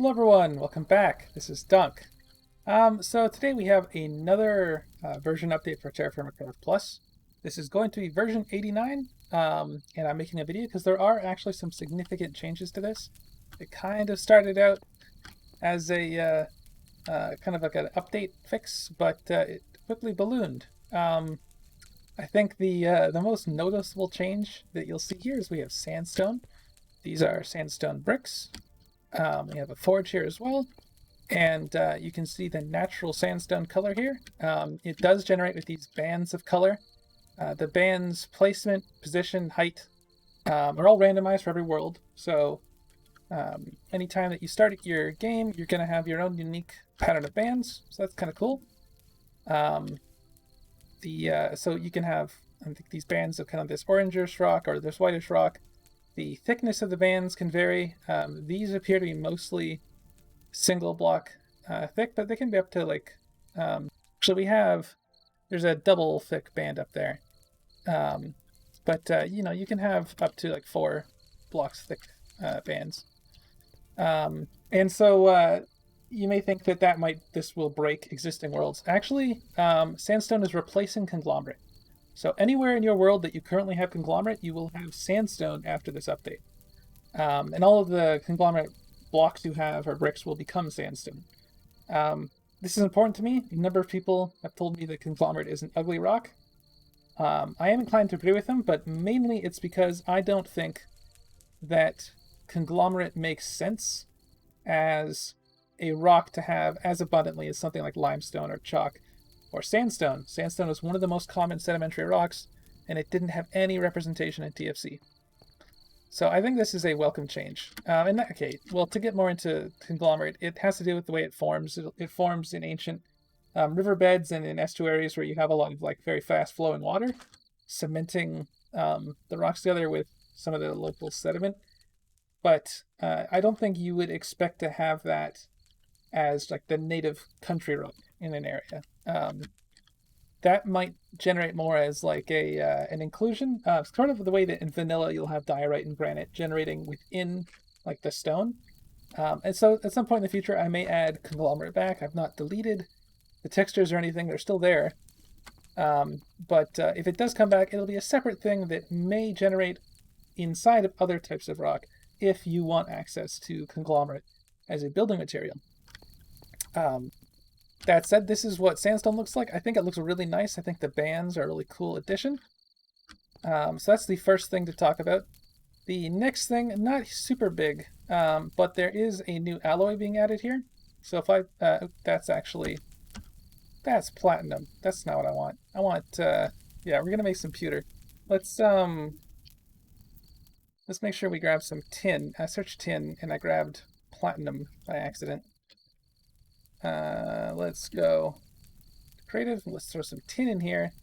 Hello everyone, welcome back. This is Dunk. So today we have another version update for Terraform Craft Plus. This is going to be version 89, and I'm making a video because there are actually some significant changes to this. It kind of started out as a kind of like an update fix, but it quickly ballooned. I think the most noticeable change that you'll see here is we have sandstone. These are sandstone bricks. We have a forge here as well, and you can see the natural sandstone color here. It does generate with these bands of color. The bands' placement, position, height are all randomized for every world. So anytime that you start your game, you're going to have your own unique pattern of bands. So that's kind of cool. So you can have, I think, these bands of kind of this orangish rock or this whitish rock. The thickness of the bands can vary. These appear to be mostly single block thick, but they can be up to like, so there's a double thick band up there. You can have up to like 4 blocks thick bands. You may think that this will break existing worlds. Actually, sandstone is replacing conglomerate. So anywhere in your world that you currently have conglomerate, you will have sandstone after this update. And all of the conglomerate blocks you have or bricks will become sandstone. This is important to me. A number of people have told me that conglomerate is an ugly rock. I am inclined to agree with them, but mainly it's because I don't think that conglomerate makes sense as a rock to have as abundantly as something like limestone or chalk or sandstone. Sandstone is one of the most common sedimentary rocks, and it didn't have any representation in TFC. So I think this is a welcome change. To get more into conglomerate, it has to do with the way it forms. It forms in ancient riverbeds and in estuaries where you have a lot of like very fast flowing water, cementing the rocks together with some of the local sediment. But I don't think you would expect to have that as like the native country rock in an area. That might generate more as like an inclusion, sort of the way that in vanilla you'll have diorite and granite generating within like the stone. And so at some point in the future I may add conglomerate back. I've not deleted the textures or anything, they're still there. If it does come back, it'll be a separate thing that may generate inside of other types of rock if you want access to conglomerate as a building material. That said, this is what sandstone looks like. I think it looks really nice. I think the bands are a really cool addition. So that's the first thing to talk about. The next thing, not super big, but there is a new alloy being added here. So if that's platinum. That's not what I want. We're gonna make some pewter. Let's make sure we grab some tin. I searched tin and I grabbed platinum by accident. Let's go creative. Let's throw some tin in here,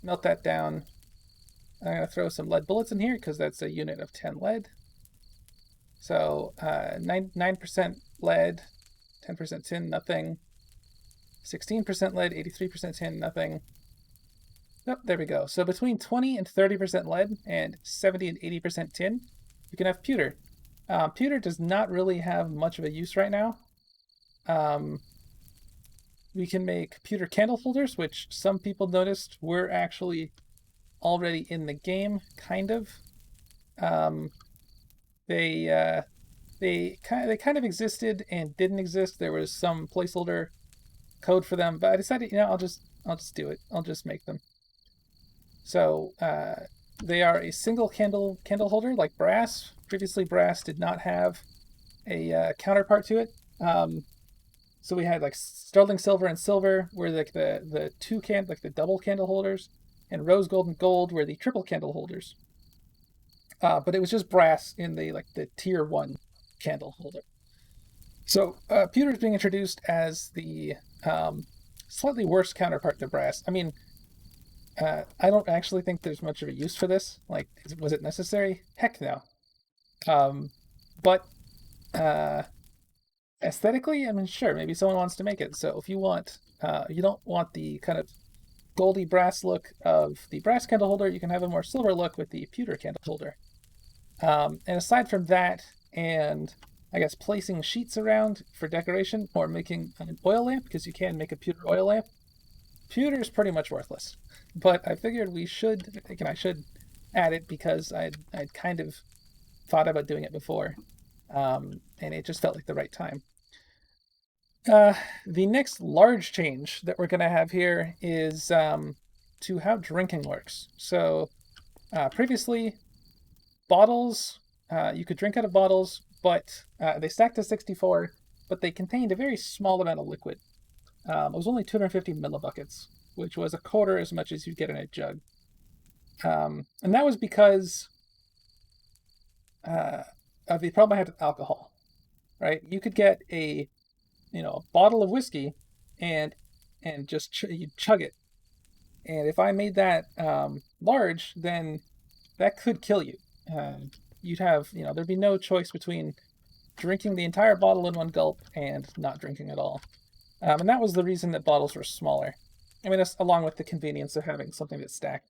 melt that down. I'm going to throw some lead bullets in here because that's a unit of 10 lead. So 9% lead, 10% tin, nothing. 16% lead, 83% tin, nothing. Nope, there we go. So between 20 and 30% lead and 70 and 80% tin, you can have pewter. Pewter does not really have much of a use right now. We can make pewter candle holders, which some people noticed were actually already in the game, kind of. They kind of existed and didn't exist. There was some placeholder code for them, but I decided, I'll just do it. I'll just make them. So they are a single candle holder like brass. Previously, brass did not have a counterpart to it. So we had like sterling silver and silver were like the double candle holders, and rose gold and gold were the triple candle holders. But it was just brass in the tier 1 candle holder. So pewter is being introduced as the slightly worse counterpart to brass. I mean, I don't actually think there's much of a use for this. Like, was it necessary? Heck no. But aesthetically, I mean, sure, maybe someone wants to make it. So if you want, you don't want the kind of goldy brass look of the brass candle holder, you can have a more silver look with the pewter candle holder. And aside from that, and I guess, placing sheets around for decoration or making an oil lamp, because you can make a pewter oil lamp. Pewter is pretty much worthless, but I figured we should, again, I should add it because I'd kind of thought about doing it before, and it just felt like the right time. The next large change that we're going to have here is to how drinking works. So previously, bottles, you could drink out of bottles, but they stacked to 64, but they contained a very small amount of liquid. It was only 250 millibuckets, which was a quarter as much as you'd get in a jug. And that was because of the problem I had with alcohol, right? You could get a bottle of whiskey and just you chug it. And if I made that large, then that could kill you. You'd have, there'd be no choice between drinking the entire bottle in one gulp and not drinking at all. And that was the reason that bottles were smaller. I mean, along with the convenience of having something that's stacked.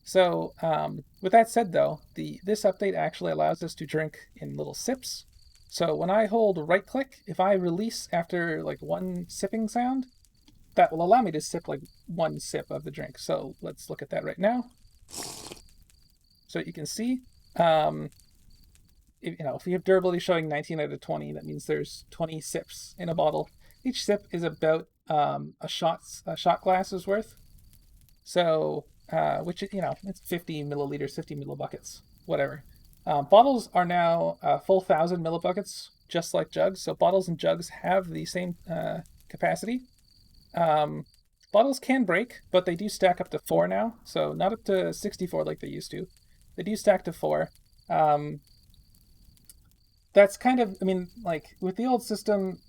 So, with that said, though, this update actually allows us to drink in little sips. So when I hold right click, if I release after like one sipping sound, that will allow me to sip like one sip of the drink. So let's look at that right now. So you can see, if you have durability showing 19 out of 20, that means there's 20 sips in a bottle. Each sip is about a shot glass's worth. So, which it's 50 milliliters, 50 millibuckets, whatever. Bottles are now full 1,000 millibuckets, just like jugs. So bottles and jugs have the same capacity. Bottles can break, but they do stack up to 4 now. So not up to 64 like they used to. They do stack to 4. That's kind of, like with the old system,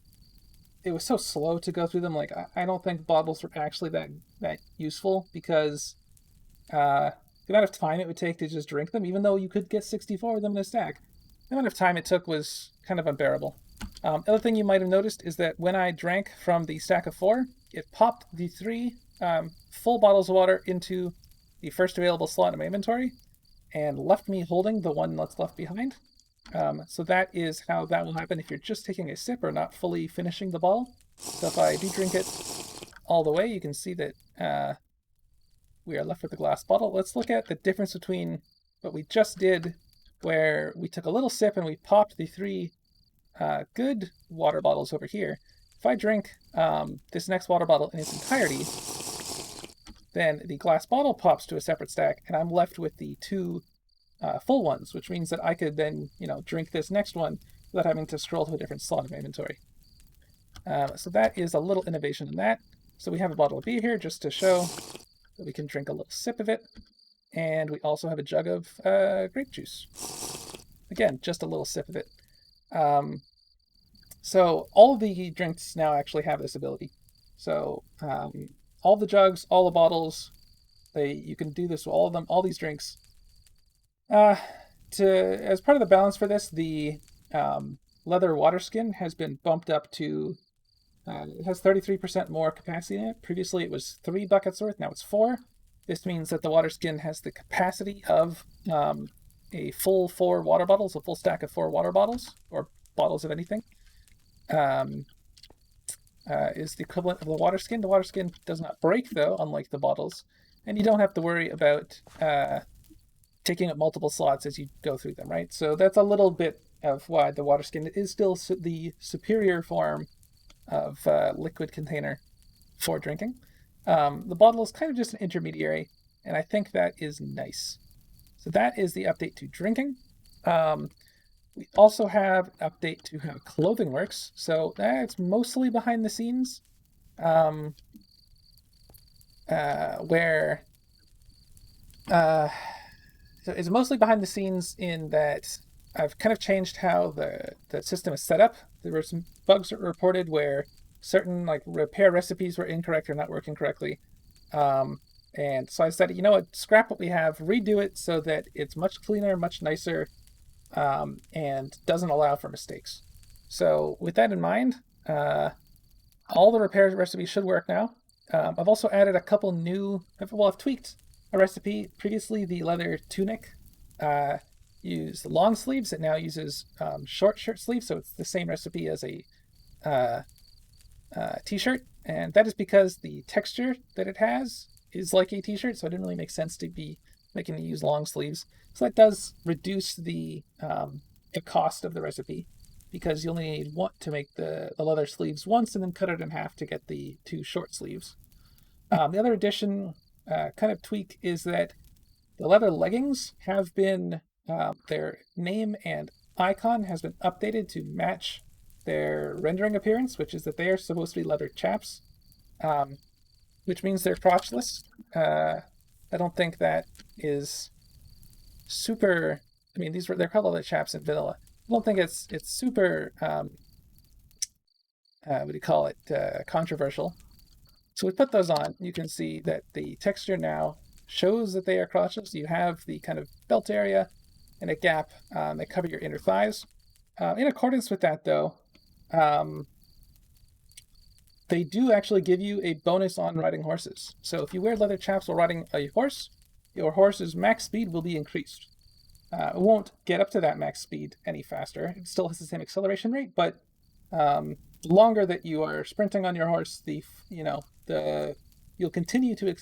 it was so slow to go through them. Like I don't think bottles were actually that useful because the amount of time it would take to just drink them, even though you could get 64 of them in a stack, the amount of time it took was kind of unbearable. Other thing you might have noticed is that when I drank from the stack of 4, it popped the 3 full bottles of water into the first available slot in my inventory and left me holding the one that's left behind. So that is how that will happen if you're just taking a sip or not fully finishing the bottle. So if I do drink it all the way, you can see that we are left with the glass bottle. Let's look at the difference between what we just did, where we took a little sip and we popped the 3 good water bottles over here. If I drink this next water bottle in its entirety, then the glass bottle pops to a separate stack, and I'm left with the 2 full ones, which means that I could then, drink this next one without having to scroll to a different slot of my inventory. So that is a little innovation in that. So we have a bottle of beer here just to show that we can drink a little sip of it. And we also have a jug of grape juice. Again, just a little sip of it. So all of the drinks now actually have this ability. So all the jugs, all the bottles, you can do this with all of them, all these drinks. As part of the balance for this, the leather water skin has been bumped up to, it has 33% more capacity in it. Previously it was 3 buckets worth, now it's 4. This means that the water skin has the capacity of a full 4 water bottles, a full stack of 4 water bottles, or bottles of anything. Is the equivalent of the water skin. The water skin does not break, though, unlike the bottles, and you don't have to worry about taking up multiple slots as you go through them, right? So that's a little bit of why the water skin is still the superior form of liquid container for drinking. The bottle is kind of just an intermediary, and I think that is nice. So that is the update to drinking. We also have an update to how clothing works. So that's mostly behind the scenes, so it's mostly behind the scenes in that I've kind of changed how the system is set up. There were some bugs that were reported where certain repair recipes were incorrect or not working correctly. And so I decided, scrap what we have, redo it so that it's much cleaner, much nicer, and doesn't allow for mistakes. So with that in mind, all the repair recipes should work now. I've also added a couple new, I've tweaked a recipe. Previously, the leather tunic use the long sleeves, it now uses short shirt sleeves, so it's the same recipe as a t-shirt, and that is because the texture that it has is like a t-shirt, so it didn't really make sense to be making it use long sleeves. So that does reduce the cost of the recipe, because you only need one to make the leather sleeves once, and then cut it in half to get the 2 short sleeves. The other addition, kind of tweak, is that the leather leggings have been, their name and icon has been updated to match their rendering appearance, which is that they are supposed to be leather chaps, which means they're crotchless. I don't think that is super. I mean, they're called leather chaps in vanilla. I don't think it's super. What do you call it? Controversial. So we put those on. You can see that the texture now shows that they are crotchless. You have the kind of belt area and a gap that cover your inner thighs. In accordance with that, though, they do actually give you a bonus on riding horses. So if you wear leather chaps while riding a horse, your horse's max speed will be increased. It won't get up to that max speed any faster. It still has the same acceleration rate, but the longer that you are sprinting on your horse, you'll continue to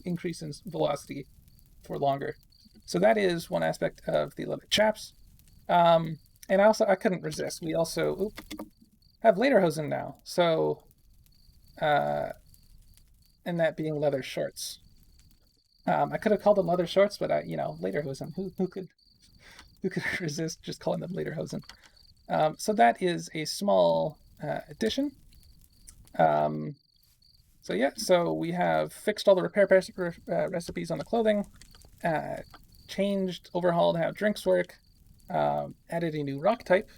increase in velocity for longer. So that is one aspect of the leather chaps. And I couldn't resist. We also have lederhosen now. So, and that being leather shorts. I could have called them leather shorts, but lederhosen. Who could resist just calling them lederhosen? So that is a small addition. So we have fixed all the repair recipes on the clothing, overhauled how drinks work, added a new rock type.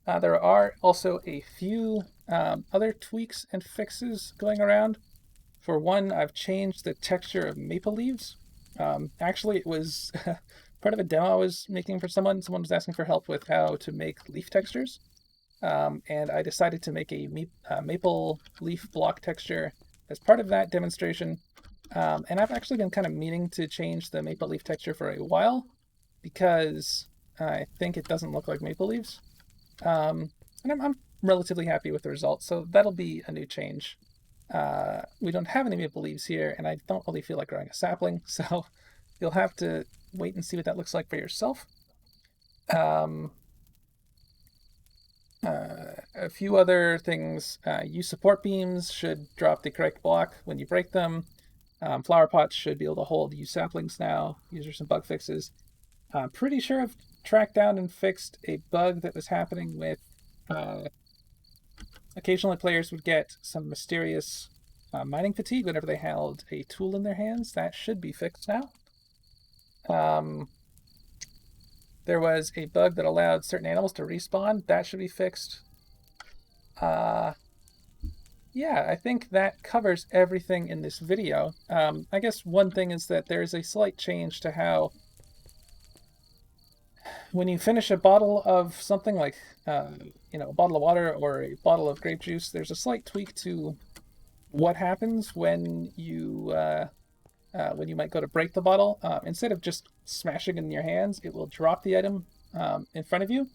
There are also a few other tweaks and fixes going around. For one, I've changed the texture of maple leaves. Actually, it was part of a demo I was making for someone. Someone was asking for help with how to make leaf textures. And I decided to make a maple leaf block texture as part of that demonstration. And I've actually been kind of meaning to change the maple leaf texture for a while, because I think it doesn't look like maple leaves. And I'm relatively happy with the results, so that'll be a new change. We don't have any maple leaves here, and I don't really feel like growing a sapling, so you'll have to wait and see what that looks like for yourself. A few other things. Use support beams should drop the correct block when you break them. Flower pots should be able to hold used saplings now. These are some bug fixes. I'm pretty sure I've tracked down and fixed a bug that was happening with occasionally players would get some mysterious mining fatigue whenever they held a tool in their hands. That should be fixed now. There was a bug that allowed certain animals to respawn. That should be fixed. Yeah, I think that covers everything in this video. I guess one thing is that there's a slight change to how when you finish a bottle of something like, a bottle of water or a bottle of grape juice, there's a slight tweak to what happens when you might go to break the bottle. Instead of just smashing it in your hands, it will drop the item in front of you,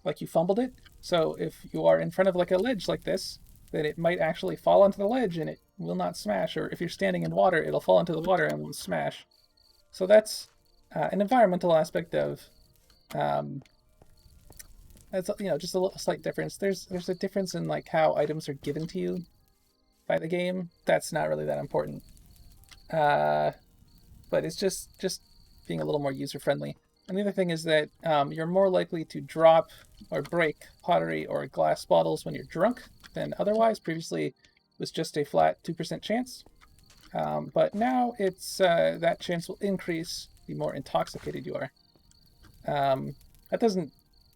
like you fumbled it. So if you are in front of like a ledge like this, then it might actually fall onto the ledge and it will not smash. Or if you're standing in water, it'll fall into the water and won't smash. So that's an environmental aspect of. That's just a slight difference. There's a difference in like how items are given to you by the game. That's not really that important. But it's just being a little more user-friendly. And the other thing is that you're more likely to drop or break pottery or glass bottles when you're drunk than otherwise. Previously, it was just a flat 2% chance. But now it's that chance will increase the more intoxicated you are. That doesn't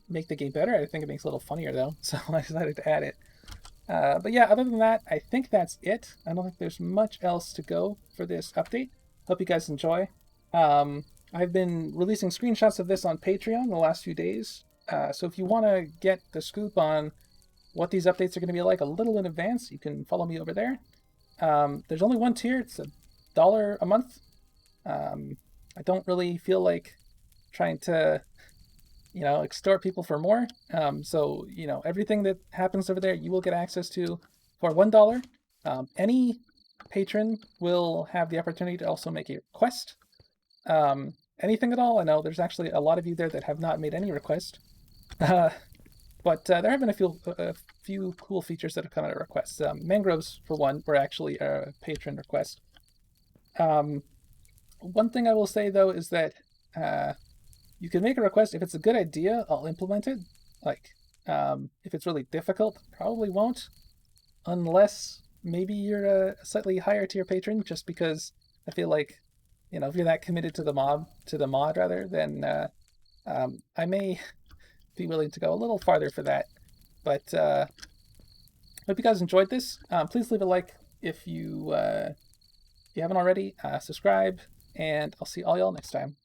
make the game better. I think it makes it a little funnier, though, so I decided to add it. But yeah, other than that, I think that's it. I don't think there's much else to go for this update. Hope you guys enjoy. I've been releasing screenshots of this on Patreon the last few days, so if you want to get the scoop on what these updates are going to be like a little in advance, you can follow me over there. There's only one tier. It's $1 a month. I don't really feel like trying to extort people for more. So, everything that happens over there, you will get access to for $1. Any patron will have the opportunity to also make a request. Anything at all. I know there's actually a lot of you there that have not made any request. But there have been a few cool features that have come out of requests. Mangroves, for one, were actually a patron request. One thing I will say, though, is that you can make a request. If it's a good idea, I'll implement it. Like, if it's really difficult, probably won't. Unless maybe you're a slightly higher tier patron, just because I feel like, if you're that committed to the mod rather, then I may be willing to go a little farther for that. But hope you guys enjoyed this. Please leave a like if you haven't already. Subscribe, and I'll see all y'all next time.